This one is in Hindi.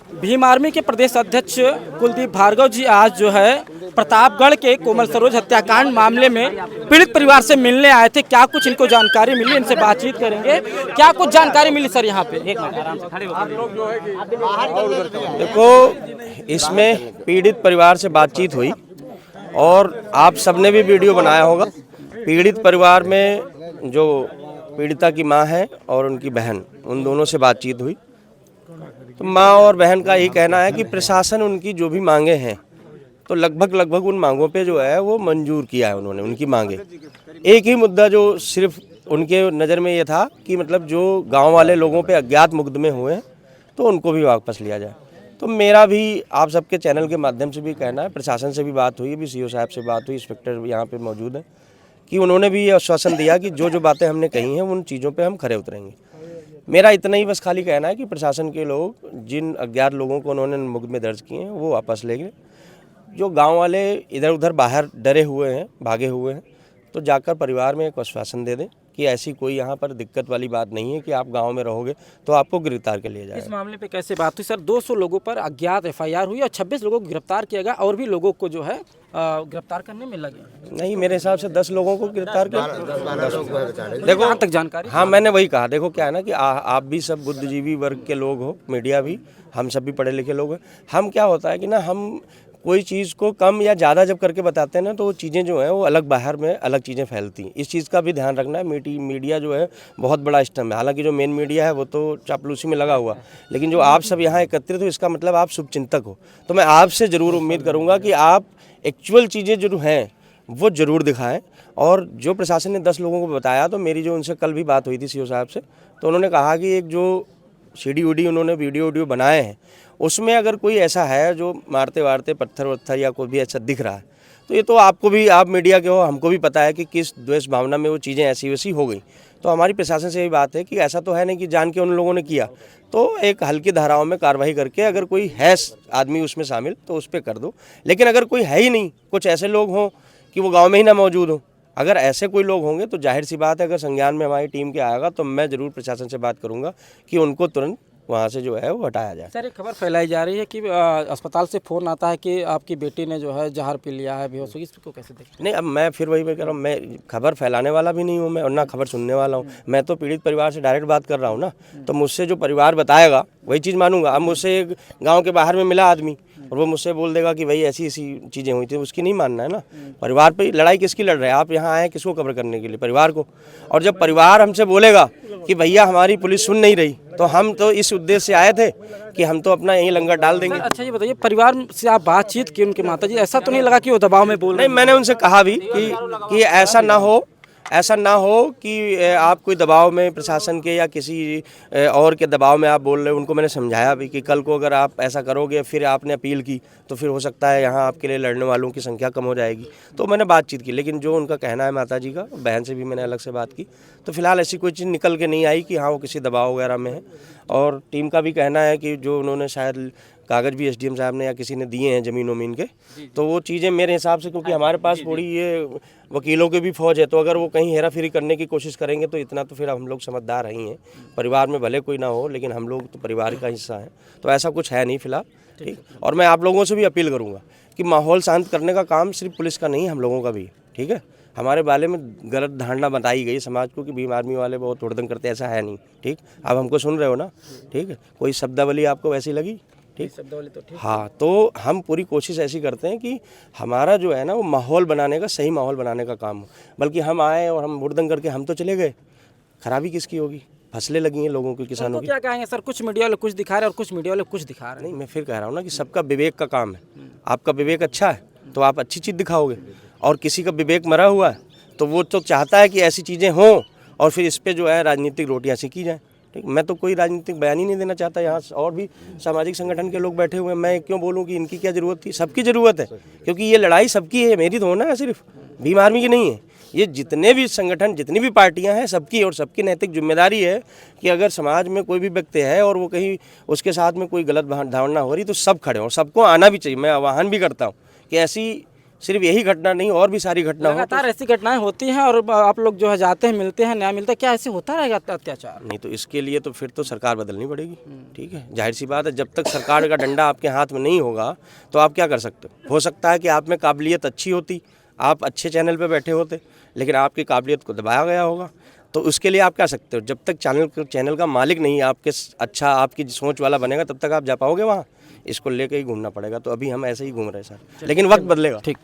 भीम आर्मी के प्रदेश अध्यक्ष कुलदीप भार्गव जी आज जो है प्रतापगढ़ के कोमल सरोज हत्याकांड मामले में पीड़ित परिवार से मिलने आए थे। क्या कुछ इनको जानकारी मिली, इनसे बातचीत करेंगे। क्या कुछ जानकारी मिली सर यहाँ पे? देखो, इसमें पीड़ित परिवार से बातचीत हुई और आप सबने भी वीडियो बनाया होगा। पीड़ित परिवार में जो पीड़िता की मां है और उनकी बहन, उन दोनों से बातचीत हुई। तो मां और बहन का यही कहना है कि प्रशासन उनकी जो भी मांगे हैं तो लगभग उन मांगों पे जो है वो मंजूर किया है उन्होंने, उनकी मांगे। एक ही मुद्दा जो सिर्फ उनके नज़र में ये था कि मतलब जो गांव वाले लोगों पे अज्ञात मुकदमे हुए हैं तो उनको भी वापस लिया जाए। तो मेरा भी आप सबके चैनल के माध्यम से भी कहना है, प्रशासन से भी बात हुई, भी सीओ साहब से बात हुई, इंस्पेक्टर भी यहाँ पे मौजूद है, कि उन्होंने भी ये आश्वासन दिया कि जो जो बातें हमने कही हैं उन चीज़ों पे हम खरे उतरेंगे। मेरा इतना ही बस खाली कहना है कि प्रशासन के लोग जिन अज्ञात लोगों को उन्होंने मुकदमे दर्ज किए हैं वो वापस लेंगे। जो गांव वाले इधर उधर बाहर डरे हुए हैं, भागे हुए हैं, तो जाकर परिवार में एक आश्वासन दे दें कि ऐसी कोई यहाँ पर दिक्कत वाली बात नहीं है कि आप गांव में रहोगे तो आपको गिरफ्तार कर लिया जाएगा। इस मामले पे कैसे बात हुई सर? 200 लोगों पर अज्ञात एफआईआर हुई और 26 लोगों को गिरफ्तार किया गया और भी लोगों को जो है गिरफ्तार करने में लगे। नहीं, मेरे हिसाब से 10 लोगों को गिरफ्तार किया। देखो कहाँ तक जानकारी। हाँ, मैंने वही कहा। देखो क्या है ना कि आप भी सब बुद्धिजीवी वर्ग के लोग हो, मीडिया भी, हम सब भी पढ़े लिखे लोग हैं। हम क्या होता है कि ना हम कोई चीज़ को कम या ज़्यादा जब करके बताते हैं ना तो वो चीज़ें जो हैं वो अलग बाहर में अलग चीज़ें फैलती हैं। इस चीज़ का भी ध्यान रखना है। मीडिया जो है बहुत बड़ा स्टम्प है। हालांकि जो मेन मीडिया है वो तो चापलूसी में लगा हुआ, लेकिन जो आप सब यहाँ एकत्रित हो इसका मतलब आप शुभचिंतक हो। तो मैं आपसे ज़रूर उम्मीद करूँगा कि आप एक्चुअल चीज़ें जो हैं वो ज़रूर दिखाएं। और जो प्रशासन ने 10 लोगों को बताया, तो मेरी जो उनसे कल भी बात हुई थी सीओ साहब से, तो उन्होंने कहा कि एक जो सीडी उन्होंने वीडियो बनाए हैं उसमें अगर कोई ऐसा है जो मारते वारते पत्थर या कोई भी ऐसा दिख रहा है तो ये तो आपको भी, आप मीडिया के हो, हमको भी पता है कि किस द्वेष भावना में वो चीज़ें ऐसी वैसी हो गई। तो हमारी प्रशासन से यही बात है कि ऐसा तो है नहीं कि जान के उन लोगों ने किया, तो एक हल्की धाराओं में कार्रवाई करके अगर कोई है आदमी उसमें शामिल तो उस पर कर दो। लेकिन अगर कोई है ही नहीं, कुछ ऐसे लोग हों कि वो गाँव में ही ना मौजूद हो, अगर ऐसे कोई लोग होंगे तो जाहिर सी बात है अगर संज्ञान में हमारी टीम के आएगा तो मैं ज़रूर प्रशासन से बात करूंगा कि उनको तुरंत वहाँ से जो है वो हटाया जाए। सर, एक खबर फैलाई जा रही है कि अस्पताल से फ़ोन आता है कि आपकी बेटी ने जो है जहर पी लिया है, बेहोश हो गई। इसको कैसे देखें? नहीं, अब मैं फिर वही कह रहा हूँ, मैं खबर फैलाने वाला भी नहीं हूँ मैं, और ना खबर सुनने वाला हूँ। मैं तो पीड़ित परिवार से डायरेक्ट बात कर रहा हूँ ना, तो मुझसे जो परिवार बताएगा वही चीज़ मानूंगा। अब मुझसे एक गाँव के बाहर में मिला आदमी और वो मुझसे बोल देगा कि भाई ऐसी ऐसी चीज़ें हुई थी, उसकी नहीं मानना है ना। परिवार पे लड़ाई किसकी लड़ रहे हैं? आप यहाँ आए किसको कवर करने के लिए? परिवार को। और जब परिवार हमसे बोलेगा कि भैया हमारी पुलिस सुन नहीं रही, तो हम तो इस उद्देश्य से आए थे कि हम तो अपना यही लंगर डाल देंगे। अच्छा, ये बताइए, परिवार से आप बातचीत की उनके माता जी, ऐसा तो नहीं लगा कि वो दबाव में बोल रहे? नहीं, मैंने उनसे कहा भी कि ऐसा ना हो कि आप कोई दबाव में, प्रशासन के या किसी और के दबाव में आप बोल रहे हो। उनको मैंने समझाया भी कि कल को अगर आप ऐसा करोगे, फिर आपने अपील की, तो फिर हो सकता है यहाँ आपके लिए लड़ने वालों की संख्या कम हो जाएगी। तो मैंने बातचीत की, लेकिन जो उनका कहना है माता जी का, बहन से भी मैंने अलग से बात की, तो फिलहाल ऐसी कोई चीज़ निकल के नहीं आई कि हाँ वो किसी दबाव वगैरह में है। और टीम का भी कहना है कि जो उन्होंने शायद कागज़ भी एसडीएम साहब ने या किसी ने दिए हैं ज़मीन वमीन के, तो वो चीज़ें मेरे हिसाब से, क्योंकि हमारे पास थोड़ी ये वकीलों की भी फौज है, तो अगर वो कहीं हेरा फेरी करने की कोशिश करेंगे तो इतना तो फिर हम लोग समझदार ही हैं। परिवार में भले कोई ना हो, लेकिन हम लोग तो परिवार का हिस्सा हैं, तो ऐसा कुछ है नहीं फिलहाल। ठीक। और मैं आप लोगों से भी अपील करूँगा कि माहौल शांत करने का काम सिर्फ पुलिस का नहीं, हम लोगों का भी। ठीक है, हमारे बारे में गलत धारणा बताई गई समाज को कि भीम आर्मी वाले बहुत हुड़दंग करते, ऐसा है नहीं। ठीक, आप हमको सुन रहे हो ना? ठीक है, कोई शब्दावली आपको वैसी लगी? ठीक, शब्दावली तो ठीक। हाँ, तो हम पूरी कोशिश ऐसी करते हैं कि हमारा जो है ना वो माहौल बनाने का, सही माहौल बनाने का काम हो। बल्कि हम आए और हम हुड़दंग करके हम तो चले गए, खराबी किसकी होगी? फसलें लगी हैं लोगों की, किसानों की। क्या कहेंगे सर? कुछ मीडिया वाले कुछ दिखा रहे हैं और कुछ मीडिया वाले कुछ दिखा रहे हैं। नहीं, मैं फिर कह रहा हूँ ना कि सबका विवेक का काम है। आपका विवेक अच्छा है तो आप अच्छी चीज़ दिखाओगे, और किसी का विवेक मरा हुआ है तो वो तो चाहता है कि ऐसी चीज़ें हों और फिर इस पर जो है राजनीतिक रोटियाँ सेकी जाएँ। ठीक, मैं तो कोई राजनीतिक बयान ही नहीं देना चाहता। यहाँ और भी सामाजिक संगठन के लोग बैठे हुए हैं, मैं क्यों बोलूँ कि इनकी क्या ज़रूरत थी? सबकी ज़रूरत है, क्योंकि ये लड़ाई सबकी है, मेरी तो होना है, सिर्फ भीम आर्मी की नहीं है। ये जितने भी संगठन, जितनी भी पार्टियां हैं, सबकी, और सबकी नैतिक जिम्मेदारी है कि अगर समाज में कोई भी व्यक्ति है और वो कहीं उसके साथ में कोई गलत धारणा हो रही तो सब खड़े हों, सबको आना भी चाहिए। मैं आह्वान भी करता हूँ कि ऐसी सिर्फ यही घटना नहीं, और भी सारी घटना हो। लगातार ऐसी घटनाएं होती हैं और आप लोग जो है जाते हैं, मिलते हैं, न्याय मिलता है, क्या ऐसे होता रहेगा अत्याचार? नहीं तो इसके लिए तो फिर तो सरकार बदलनी पड़ेगी। ठीक है, जाहिर सी बात है, जब तक सरकार का डंडा आपके हाथ में नहीं होगा तो आप क्या कर सकते हो सकता है कि आप में काबिलियत अच्छी होती, आप अच्छे चैनल पे बैठे होते, लेकिन आपकी काबिलियत को दबाया गया होगा। तो उसके लिए आप क्या सकते हो, जब तक चैनल का मालिक नहीं आपके अच्छा आपकी सोच वाला बनेगा तब तक आप जा पाओगे वहाँ। इसको लेके ही घूमना पड़ेगा। तो अभी हम ऐसे ही घूम रहे हैं सर, लेकिन वक्त बदलेगा। ठीक।